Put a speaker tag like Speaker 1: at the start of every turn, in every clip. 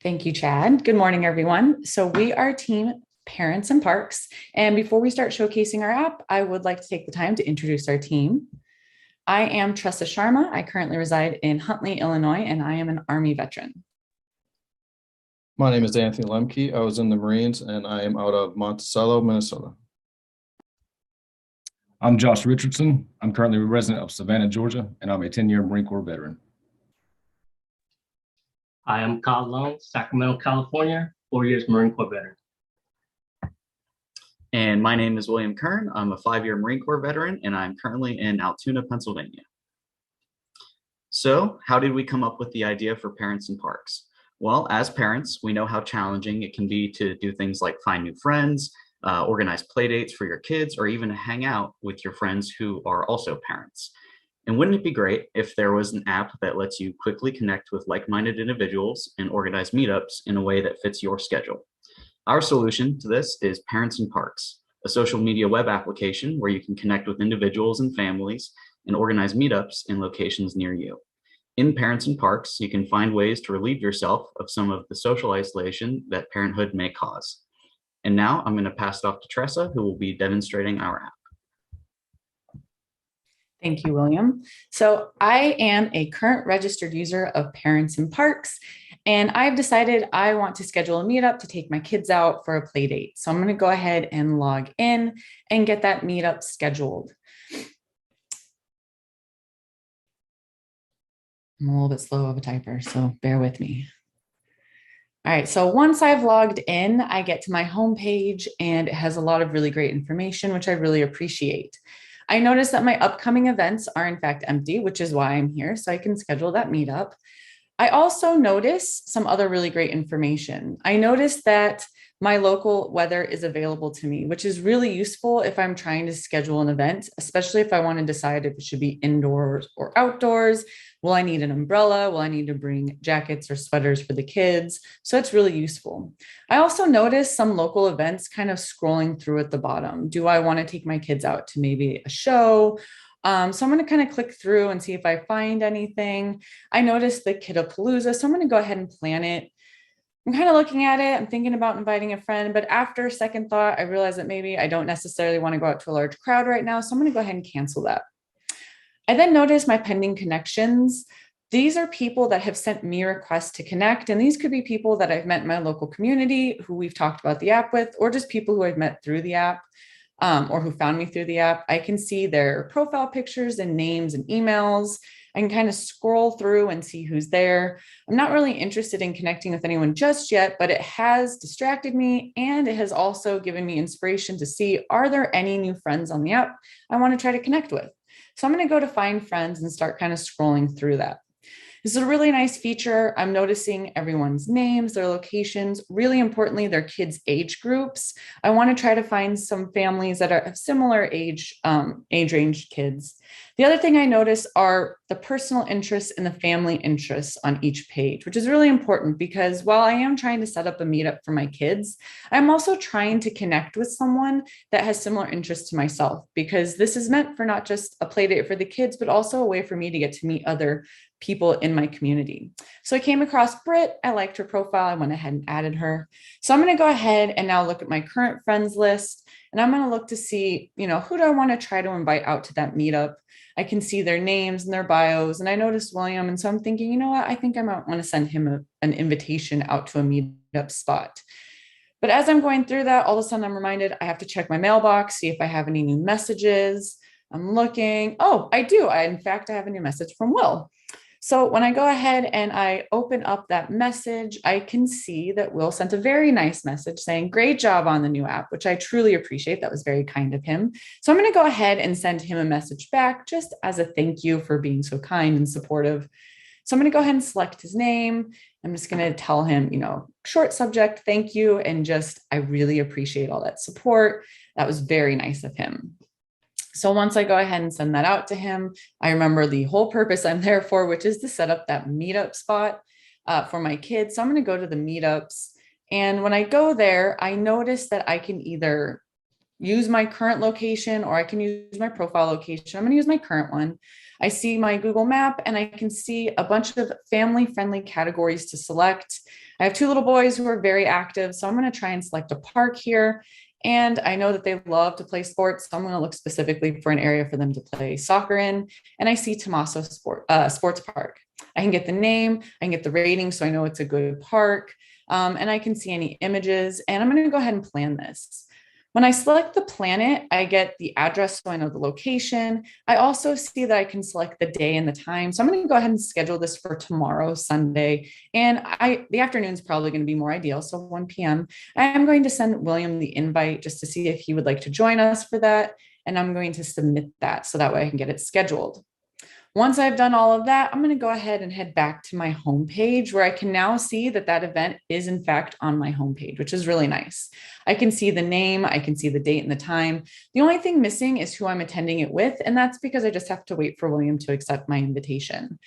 Speaker 1: Thank you, Chad. Good morning, everyone. So we are Team Parents and Parks. And before we start showcasing our app, I would like to take the time to introduce our team. I am Tressa Sharma. I currently reside in Huntley, Illinois, and I am an Army veteran.
Speaker 2: My name is Anthony Lemke. I was in the Marines and I am out of Monticello, Minnesota.
Speaker 3: I'm Josh Richardson. I'm currently a resident of Savannah, Georgia, and I'm a 10-year Marine Corps veteran.
Speaker 4: I am Kyle Long, Sacramento, California, 4 years Marine Corps veteran.
Speaker 5: And my name is William Kern. I'm a 5-year Marine Corps veteran, and I'm currently in Altoona, Pennsylvania. So how did we come up with the idea for Parents and Parks? Well, as parents, we know how challenging it can be to do things like find new friends, organize play dates for your kids, or even hang out with your friends who are also parents. And wouldn't it be great if there was an app that lets you quickly connect with like-minded individuals and organize meetups in a way that fits your schedule? Our solution to this is Parents and Parks, a social media web application where you can connect with individuals and families and organize meetups in locations near you. In Parents and Parks, you can find ways to relieve yourself of some of the social isolation that parenthood may cause. And now I'm going to pass it off to Tressa, who will be demonstrating our app.
Speaker 1: Thank you, William. So I am a current registered user of Parents and Parks, and I've decided I want to schedule a meetup to take my kids out for a play date. So I'm going to go ahead and log in and get that meetup scheduled. I'm a little bit slow of a typer, so bear with me. All right, so once I've logged in, I get to my homepage and it has a lot of really great information, which I really appreciate. I noticed that my upcoming events are in fact empty, which is why I'm here, so I can schedule that meetup. I also notice some other really great information. I noticed that my local weather is available to me, which is really useful if I'm trying to schedule an event, especially if I want to decide if it should be indoors or outdoors. Will I need an umbrella? Will I need to bring jackets or sweaters for the kids? So it's really useful. I also noticed some local events kind of scrolling through at the bottom. Do I want to take my kids out to maybe a show? So I'm going to kind of click through and see if I find anything. I noticed the Kidapalooza, so I'm going to go ahead and plan it. I'm kind of looking at it. I'm thinking about inviting a friend, but after second thought, I realized that maybe I don't necessarily want to go out to a large crowd right now. So I'm going to go ahead and cancel that. I then noticed my pending connections. These are people that have sent me requests to connect. And these could be people that I've met in my local community who we've talked about the app with, or just people who I've met through the app. Or who found me through the app. I can see their profile pictures and names and emails. I can kind of scroll through and see who's there. I'm not really interested in connecting with anyone just yet, but it has distracted me and it has also given me inspiration to see, are there any new friends on the app I want to try to connect with? So I'm going to go to find friends and start kind of scrolling through that. This is a really nice feature. I'm noticing everyone's names, their locations, really importantly, their kids' age groups. I want to try to find some families that are of similar age range kids. The other thing I notice are the personal interests and the family interests on each page, which is really important because while I am trying to set up a meetup for my kids, I'm also trying to connect with someone that has similar interests to myself, because this is meant for not just a play date for the kids, but also a way for me to get to meet other people in my community. So I came across Britt. I liked her profile. I went ahead and added her. So I'm going to go ahead and now look at my current friends list. And I'm going to look to see, who do I want to try to invite out to that meetup? I can see their names and their bios. And I noticed William. And so I'm thinking, you know what? I think I might want to send him an invitation out to a meetup spot. But as I'm going through that, all of a sudden I'm reminded I have to check my mailbox, see if I have any new messages. I'm looking. Oh, I do. In fact, I have a new message from Will. So when I go ahead and I open up that message, I can see that Will sent a very nice message saying, great job on the new app, which I truly appreciate. That was very kind of him. So I'm going to go ahead and send him a message back just as a thank you for being so kind and supportive. So I'm going to go ahead and select his name. I'm just going to tell him, short subject, thank you. And just, I really appreciate all that support. That was very nice of him. So once I go ahead and send that out to him, I remember the whole purpose I'm there for, which is to set up that meetup spot for my kids. So I'm going to go to the meetups. And when I go there, I notice that I can either use my current location or I can use my profile location. I'm going to use my current one. I see my Google map and I can see a bunch of family friendly categories to select. I have two little boys who are very active, so I'm going to try and select a park here. And I know that they love to play sports, so I'm going to look specifically for an area for them to play soccer in. And I see Tomaso Sports Park. I can get the name, I can get the rating, so I know it's a good park. And I can see any images, and I'm going to go ahead and plan this. When I select the planet, I get the address so I know the location. I also see that I can select the day and the time. So I'm going to go ahead and schedule this for tomorrow, Sunday. And the afternoon is probably going to be more ideal. So 1 p.m. I am going to send William the invite just to see if he would like to join us for that. And I'm going to submit that so that way I can get it scheduled. Once I've done all of that, I'm going to go ahead and head back to my homepage where I can now see that that event is in fact on my homepage, which is really nice. I can see the name, I can see the date and the time. The only thing missing is who I'm attending it with, and that's because I just have to wait for William to accept my invitation.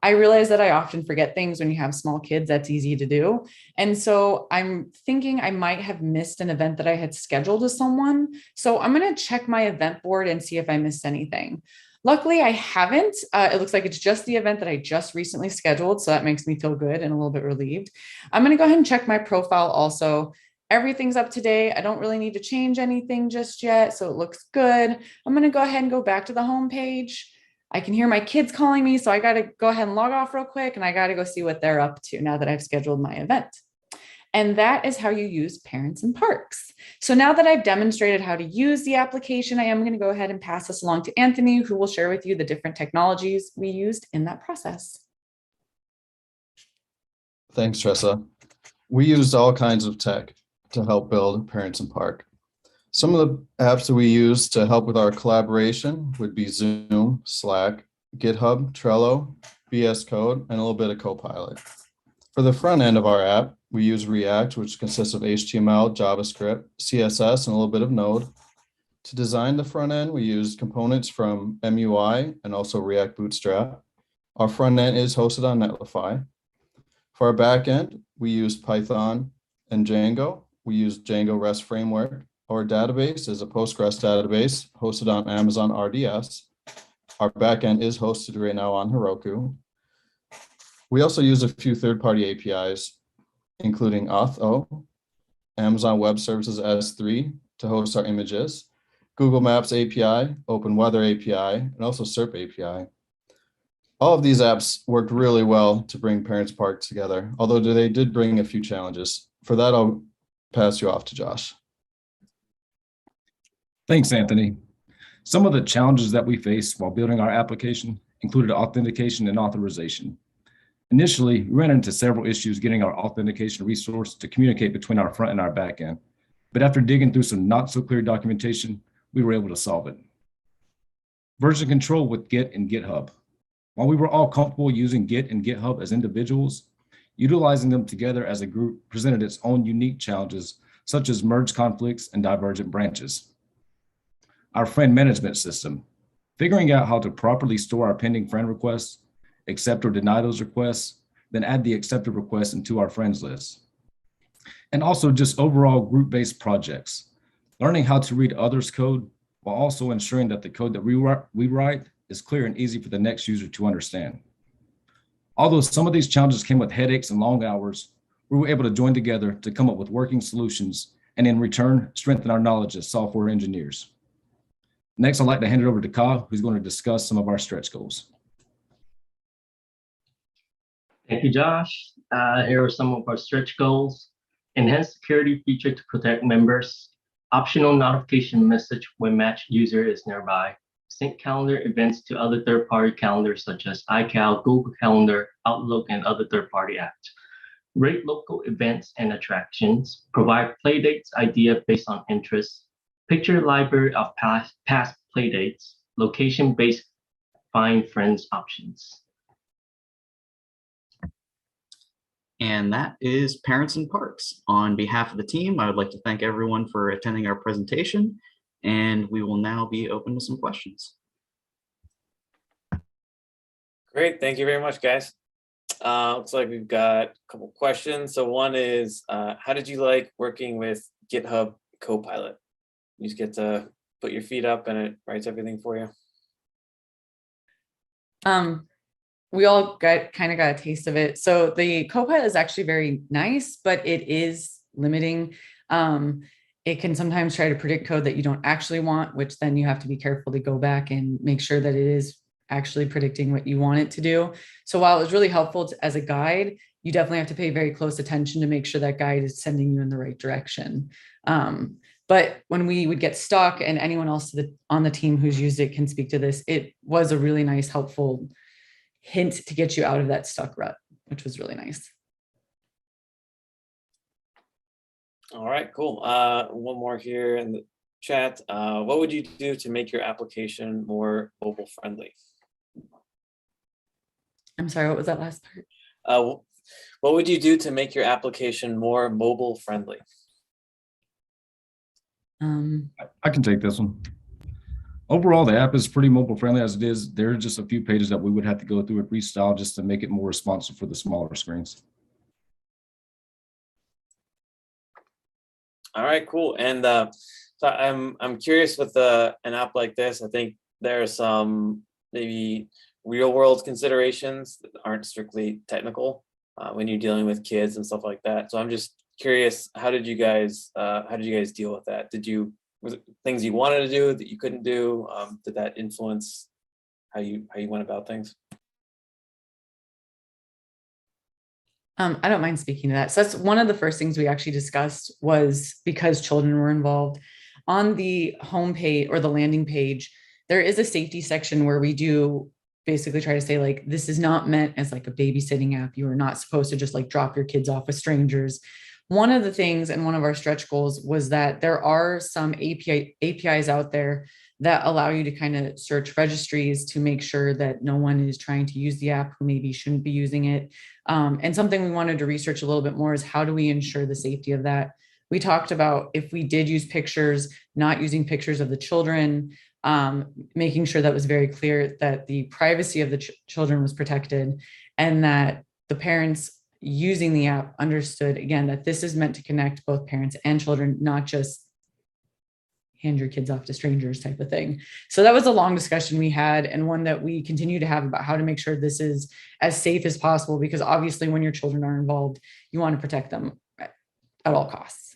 Speaker 1: I realize that I often forget things when you have small kids. That's easy to do. And so I'm thinking I might have missed an event that I had scheduled with someone. So I'm going to check my event board and see if I missed anything. Luckily, I haven't. It looks like it's just the event that I just recently scheduled. So that makes me feel good and a little bit relieved. I'm going to go ahead and check my profile also. Everything's up to date. I don't really need to change anything just yet. So it looks good. I'm going to go ahead and go back to the home page. I can hear my kids calling me. So I got to go ahead and log off real quick. And I got to go see what they're up to now that I've scheduled my event. And that is how you use Parents in Parks. So now that I've demonstrated how to use the application, I am going to go ahead and pass this along to Anthony, who will share with you the different technologies we used in that process.
Speaker 2: Thanks, Tressa. We used all kinds of tech to help build Parents in Park. Some of the apps that we use to help with our collaboration would be Zoom, Slack, GitHub, Trello, VS Code, and a little bit of Copilot. For the front end of our app, we use React, which consists of HTML, JavaScript, CSS, and a little bit of Node. To design the front end, we used components from MUI and also React Bootstrap. Our front end is hosted on Netlify. For our back end, we used Python and Django. We used Django REST framework. Our database is a Postgres database hosted on Amazon RDS. Our back end is hosted right now on Heroku. We also use a few third-party APIs, including Auth0, Amazon Web Services S3 to host our images, Google Maps API, Open Weather API, and also SERP API. All of these apps worked really well to bring Parents Park together, although they did bring a few challenges. For that, I'll pass you off to Josh.
Speaker 3: Thanks, Anthony. Some of the challenges that we faced while building our application included authentication and authorization. Initially, we ran into several issues getting our authentication resource to communicate between our front and our back end. But after digging through some not so clear documentation, we were able to solve it. Version control with Git and GitHub. While we were all comfortable using Git and GitHub as individuals, utilizing them together as a group presented its own unique challenges, such as merge conflicts and divergent branches. Our friend management system. Figuring out how to properly store our pending friend requests, accept or deny those requests, then add the accepted requests into our friends list. And also just overall group-based projects, learning how to read others' code while also ensuring that the code that we write is clear and easy for the next user to understand. Although some of these challenges came with headaches and long hours, we were able to join together to come up with working solutions and in return, strengthen our knowledge as software engineers. Next, I'd like to hand it over to Kyle, who's going to discuss some of our stretch goals.
Speaker 4: Thank you, Josh. Here are some of our stretch goals. Enhanced security feature to protect members. Optional notification message when matched user is nearby. Sync calendar events to other third-party calendars such as iCal, Google Calendar, Outlook, and other third-party apps. Rate local events and attractions. Provide playdates idea based on interests. Picture library of past playdates. Location-based find friends options.
Speaker 5: And that is Parents in Parks. On behalf of the team, I would like to thank everyone for attending our presentation, and we will now be open to some questions.
Speaker 6: Great, thank you very much, guys. Looks like we've got a couple questions. So one is, how did you like working with GitHub Copilot? You just get to put your feet up and it writes everything for you.
Speaker 1: We all kind of got a taste of it. So the Copilot is actually very nice, but it is limiting. It can sometimes try to predict code that you don't actually want, which then you have to be careful to go back and make sure that it is actually predicting what you want it to do. So while it was really helpful as a guide, you definitely have to pay very close attention to make sure that guide is sending you in the right direction. But when we would get stuck, and anyone else on the team who's used it can speak to this, it was a really nice, helpful hint to get you out of that stuck rut, which was really nice.
Speaker 6: All right, cool. One more here in the chat. What would you do to make your application more mobile friendly?
Speaker 1: I'm sorry, what was that last part?
Speaker 6: What would you do to make your application more mobile friendly?
Speaker 3: I can take this one. Overall, the app is pretty mobile friendly as it is. There are just a few pages that we would have to go through and restyle just to make it more responsive for the smaller screens.
Speaker 6: All right, cool. And so I'm curious with an app like this. I think there are some maybe real world considerations that aren't strictly technical when you're dealing with kids and stuff like that. So I'm just curious, how did you guys deal with that? Was it things you wanted to do that you couldn't do? Did that influence how you went about things?
Speaker 1: I don't mind speaking to that. So that's one of the first things we actually discussed, was because children were involved. On the homepage or the landing page, there is a safety section where we do basically try to say, like, this is not meant as like a babysitting app. You are not supposed to just like drop your kids off with strangers. One of the things, and one of our stretch goals, was that there are some APIs out there that allow you to kind of search registries to make sure that no one is trying to use the app who maybe shouldn't be using it. And something we wanted to research a little bit more is, how do we ensure the safety of that? We talked about, if we did use pictures, not using pictures of the children, making sure that was very clear that the privacy of the children was protected, and that the parents using the app understood, again, that this is meant to connect both parents and children, not just hand your kids off to strangers type of thing. So that was a long discussion we had, and one that we continue to have, about how to make sure this is as safe as possible, because obviously when your children are involved, you want to protect them at all costs.